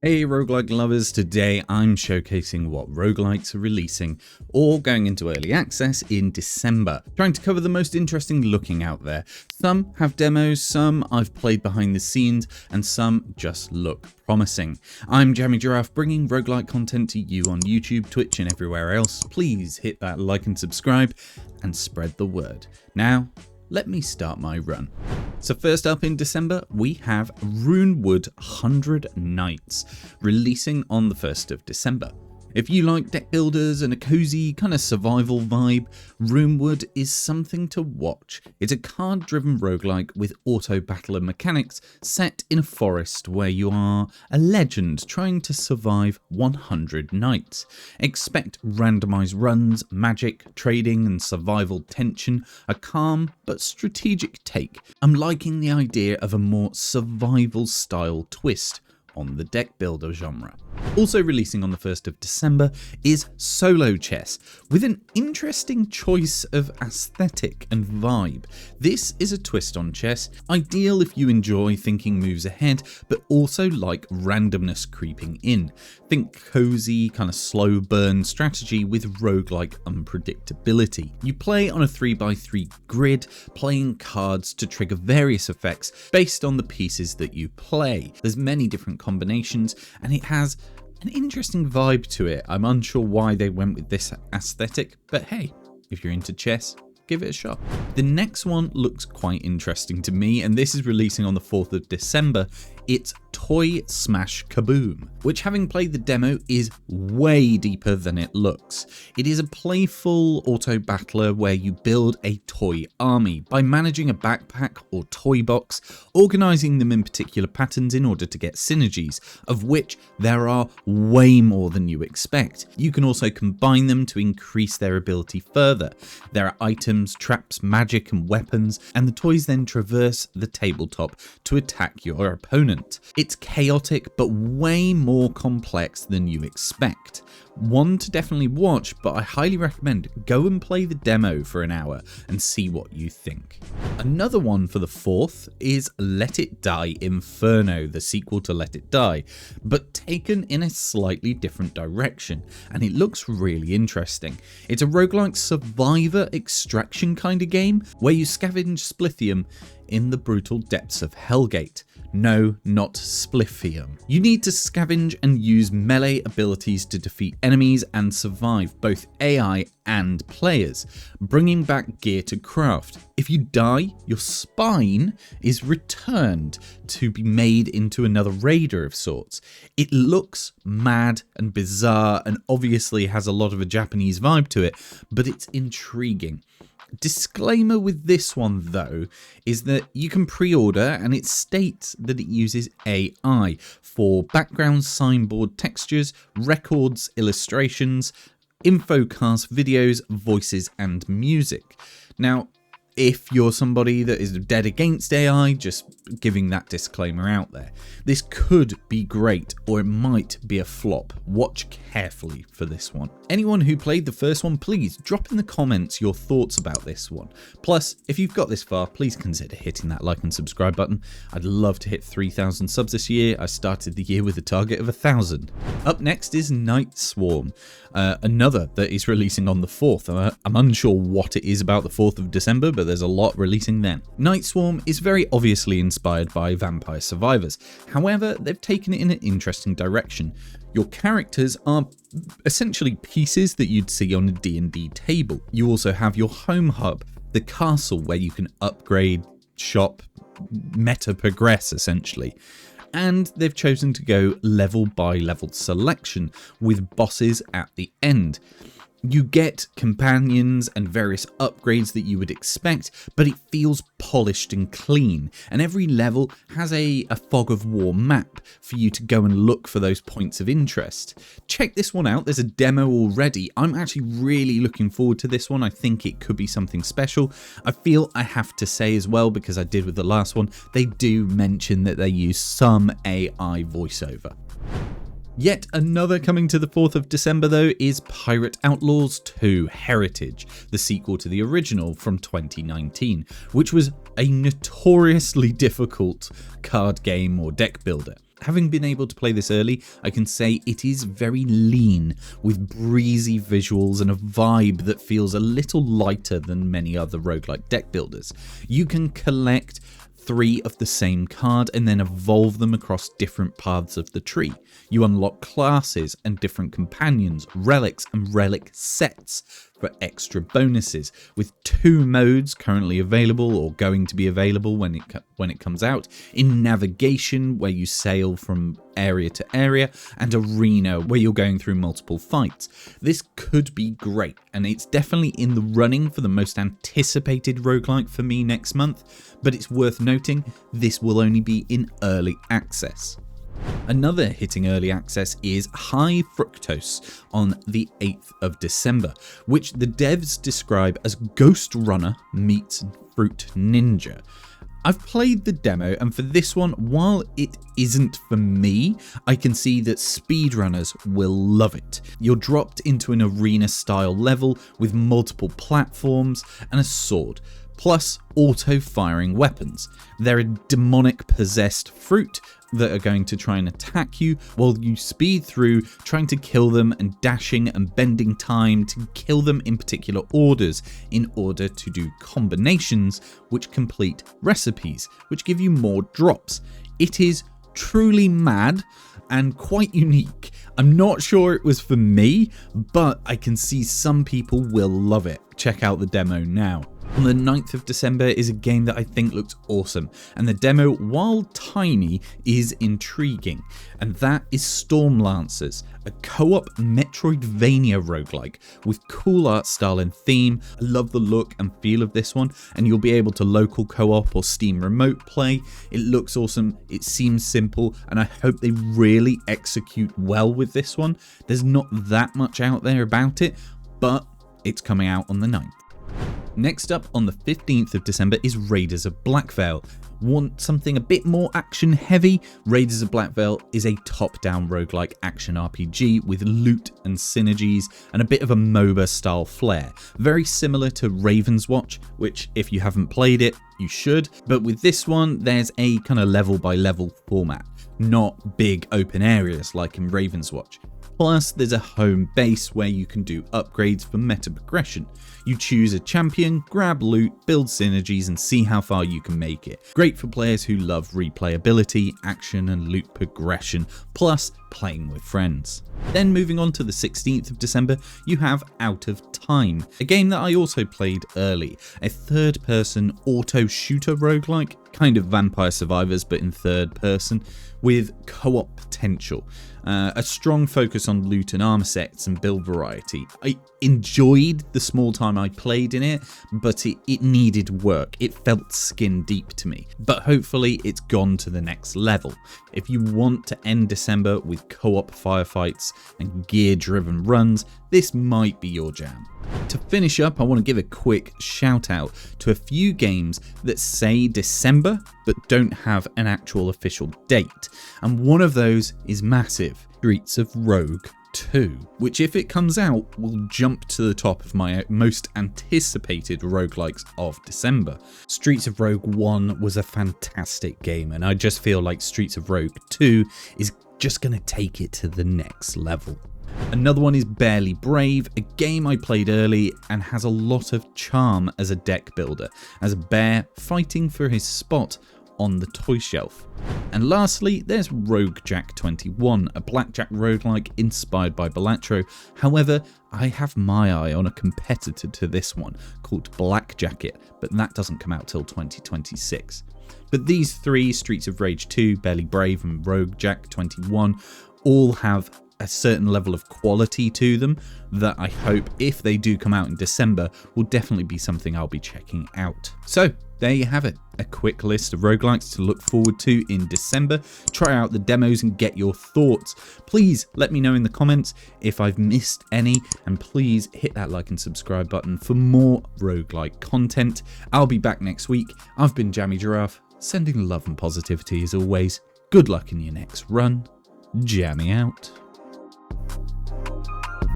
Hey roguelike lovers, today I'm showcasing what roguelikes are releasing or going into early access in December, trying to cover the most interesting looking out there. Some have demos, some I've played behind the scenes, and some just look promising. I'm JammyGiraffe, bringing roguelike content to you on YouTube, Twitch and everywhere else. Please hit that like and subscribe and spread the word. Now, let me start my run. So first up in December, we have Runewood 100 Nights, releasing on the 1st of December. If you like deck builders and a cozy kind of survival vibe, Runewood is something to watch. It's a card-driven roguelike with auto-battler mechanics set in a forest where you are a legend trying to survive 100 nights. Expect randomized runs, magic, trading and survival tension, a calm but strategic take. I'm liking the idea of a more survival-style twist on the deck builder genre. Also releasing on the 1st of December is Solo Chess, with an interesting choice of aesthetic and vibe. This is a twist on chess, ideal if you enjoy thinking moves ahead, but also like randomness creeping in. Think cozy, kind of slow burn strategy with roguelike unpredictability. You play on a 3x3 grid, playing cards to trigger various effects based on the pieces that you play. There's many different combinations, and it has an interesting vibe to it. I'm unsure why they went with this aesthetic, but hey, if you're into chess, give it a shot. The next one looks quite interesting to me, and this is releasing on the 4th of December. It's Toy Smash Kaboom, which, having played the demo, is way deeper than it looks. It is a playful auto battler where you build a toy army by managing a backpack or toy box, organizing them in particular patterns in order to get synergies, of which there are way more than you expect. You can also combine them to increase their ability further. There are items, traps, magic and weapons, and the toys then traverse the tabletop to attack your opponent. It's chaotic, but way more complex than you expect. One to definitely watch, but I highly recommend go and play the demo for an hour and see what you think. Another one for the 4th is Let It Die Inferno, the sequel to Let It Die, but taken in a slightly different direction, and it looks really interesting. It's a roguelike survivor extraction kind of game where you scavenge splithium in the brutal depths of Hellgate. No, not spliffium. You need to scavenge and use melee abilities to defeat enemies and survive, both AI and players, bringing back gear to craft. If you die, your spine is returned to be made into another raider of sorts. It looks mad and bizarre and obviously has a lot of a Japanese vibe to it, but it's intriguing. Disclaimer with this one though is that you can pre-order, and it states that it uses AI for background signboard textures, records, illustrations, infocast videos, voices and music. Now, if you're somebody that is dead against AI, just giving that disclaimer out there. This could be great, or it might be a flop. Watch carefully for this one. Anyone who played the first one, please drop in the comments your thoughts about this one. Plus, if you've got this far, please consider hitting that like and subscribe button. I'd love to hit 3,000 subs this year. I started the year with a target of 1,000. Up next is Night Swarm, another that is releasing on the 4th. I'm unsure what it is about the 4th of December, but there's a lot releasing then. Night Swarm is very obviously inspired by Vampire Survivors. However, they've taken it in an interesting direction. Your characters are essentially pieces that you'd see on a D&D table. You also have your home hub, the castle, where you can upgrade, shop, meta progress essentially. And they've chosen to go level by level selection with bosses at the end. You get companions and various upgrades that you would expect, but it feels polished and clean, and every level has a fog of war map for you to go and look for those points of interest. Check this one out, there's a demo already. I'm actually really looking forward to this one. I think it could be something special. I feel I have to say as well, because I did with the last one, they do mention that they use some AI voiceover. Yet another coming to the 4th of December though is Pirate Outlaws 2 Heritage, the sequel to the original from 2019, which was a notoriously difficult card game or deck builder. Having been able to play this early, I can say it is very lean, with breezy visuals and a vibe that feels a little lighter than many other roguelike deck builders. You can collect 3 of the same card and then evolve them across different paths of the tree. You unlock classes and different companions, relics and relic sets for extra bonuses, with 2 modes currently available or going to be available when it comes out: in navigation, where you sail from area to area, and arena, where you're going through multiple fights. This could be great, and it's definitely in the running for the most anticipated roguelike for me next month, but it's worth noting this will only be in early access. Another hitting early access is High Fructose on the 8th of December, which the devs describe as Ghost Runner meets Fruit Ninja. I've played the demo, and for this one, while it isn't for me, I can see that speedrunners will love it. You're dropped into an arena style level with multiple platforms and a sword, plus auto-firing weapons. They're a demonic possessed fruit that are going to try and attack you while you speed through, trying to kill them and dashing and bending time to kill them in particular orders in order to do combinations which complete recipes, which give you more drops. It is truly mad and quite unique. I'm not sure it was for me, but I can see some people will love it. Check out the demo now. On the 9th of December is a game that I think looks awesome, and the demo, while tiny, is intriguing, and that is Stormlancers, a co-op Metroidvania roguelike with cool art style and theme. I love the look and feel of this one, and you'll be able to local co-op or Steam remote play. It looks awesome, it seems simple, and I hope they really execute well with this one. There's not that much out there about it, but it's coming out on the 9th. Next up on the 15th of December is Raiders of Blackveil. Want something a bit more action heavy? Raiders of Blackveil is a top-down roguelike action RPG with loot and synergies and a bit of a MOBA style flair. Very similar to Raven's Watch, which if you haven't played it, you should. But with this one, there's a kind of level by level format, not big open areas like in Raven's Watch. Plus, there's a home base where you can do upgrades for meta progression. You choose a champion, grab loot, build synergies, and see how far you can make it. Great for players who love replayability, action, and loot progression, plus playing with friends. Then moving on to the 16th of December, you have Out of Time, a game that I also played early, a third-person auto-shooter roguelike, kind of Vampire Survivors but in third person, with co-op potential. A strong focus on loot and armor sets and build variety. I enjoyed the small time I played in it, but it needed work. It felt skin deep to me, but hopefully it's gone to the next level. If you want to end December with co-op firefights and gear-driven runs, this might be your jam. To finish up, I want to give a quick shout out to a few games that say December but don't have an actual official date, and one of those is massive, Streets of Rogue 2, which if it comes out will jump to the top of my most anticipated roguelikes of December. Streets of Rogue 1 was a fantastic game, and I just feel like Streets of Rogue 2 is just going to take it to the next level. Another one is Barely Brave, a game I played early and has a lot of charm as a deck builder, as a bear fighting for his spot on the toy shelf. And lastly, there's Rogue Jack 21, a blackjack roguelike inspired by Balatro. However, I have my eye on a competitor to this one called Blackjacket, but that doesn't come out till 2026. But these three, Streets of Rage 2, Barely Brave and Rogue Jack 21, all have a certain level of quality to them that I hope, if they do come out in December, will definitely be something I'll be checking out. So there you have it, a quick list of roguelikes to look forward to in December. Try out the demos and get your thoughts. Please let me know in the comments if I've missed any, and please hit that like and subscribe button for more roguelike content. I'll be back next week. I've been JammyGiraffe, sending love and positivity as always. Good luck in your next run. Jammy out.